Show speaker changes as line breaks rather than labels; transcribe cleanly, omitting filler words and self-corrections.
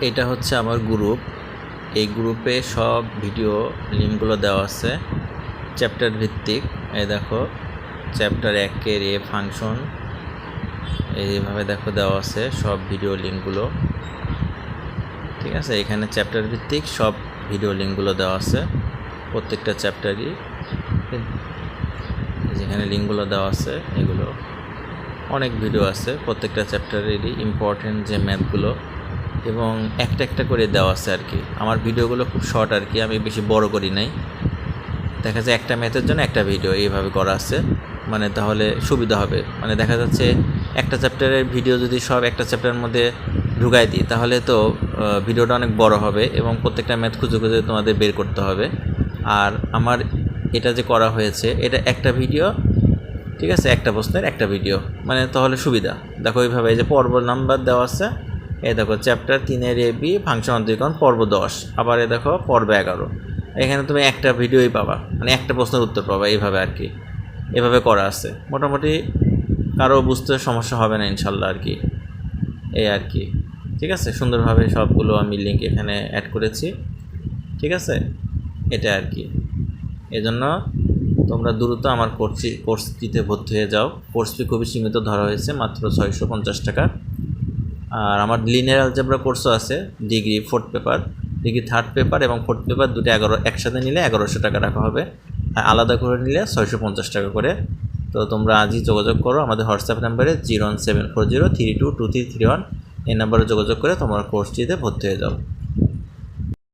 এটা হচ্ছে আমার গ্রুপ। এই গ্রুপে সব ভিডিও লিঙ্কগুলো দেওয়া আছে চ্যাপ্টার ভিত্তিক। এই দেখো চ্যাপ্টার 1-এর এ ফাংশন, এইভাবে দেখো দেওয়া আছে সব ভিডিও লিঙ্কগুলো। ঠিক আছে, এখানে চ্যাপ্টার ভিত্তিক সব ভিডিও লিঙ্কগুলো দেওয়া আছে প্রত্যেকটা চ্যাপ্টারই। যেখানে লিঙ্কগুলো দেওয়া আছে এগুলো অনেক ভিডিও আছে প্রত্যেকটা চ্যাপ্টারেরই ইম্পর্টেন্ট যে ম্যাথগুলো, এবং একটা একটা করে দেওয়া আছে আর কি। আমার ভিডিওগুলো খুব শর্ট আর কি, আমি বেশি বড় করি নাই। দেখা যায় একটা ম্যাথের জন্য একটা ভিডিও এইভাবে করা আছে, মানে তাহলে সুবিধা হবে। মানে দেখা যাচ্ছে একটা চ্যাপ্টারের ভিডিও যদি সব একটা চ্যাপ্টারের মধ্যে ঢুকাই দিই তাহলে তো ভিডিওটা অনেক বড় হবে এবং প্রত্যেকটা ম্যাথ খুঁজে খুঁজে তোমাদের বের করতে হবে। আর আমার এটা যে করা হয়েছে এটা একটা ভিডিও, ঠিক আছে, একটা প্রশ্নের একটা ভিডিও, মানে তাহলে সুবিধা। দেখো এইভাবে এই যে পর্ব নাম্বার দেওয়া আছে, এই দেখো চ্যাপ্টার 3-এর AB ফাংশন অন্তরীকরণ পর্ব 10, আবার এই দেখো পর্ব 11। এখানে তুমি একটা ভিডিওই পাবা, মানে একটা প্রশ্নের উত্তর পাবা এইভাবে আর কি। এভাবে করা আছে, মোটামুটি কারো বুঝতে সমস্যা হবে না ইনশাল্লাহ আর কি। এই আর কি, ঠিক আছে। সুন্দরভাবে সবগুলো আমি লিঙ্ক এখানে অ্যাড করেছি, ঠিক আছে। এটা আর কি, এজন্য তোমরা দ্রুত আমার কোর্সটিতে ভর্তি হয়ে যাও। কোর্স ফি খুবই সীমিত ধরা হয়েছে, মাত্র 650 টাকা। আর আমার লিনিয়ার অ্যালজেব্রা কোর্সও আছে, degree 4th paper, degree 3rd paper এবং 4th পেপার দুটো একসাথে নিলে 1100 টাকা রাখা হবে, আর আলাদা করে নিলে 650 টাকা করে। তো তোমরা আজই যোগাযোগ করো আমাদের হোয়াটসঅ্যাপ নাম্বারে 01740322331, এই নাম্বারে যোগাযোগ করে তোমার কোর্সটিতে ভর্তি হয়ে যাও।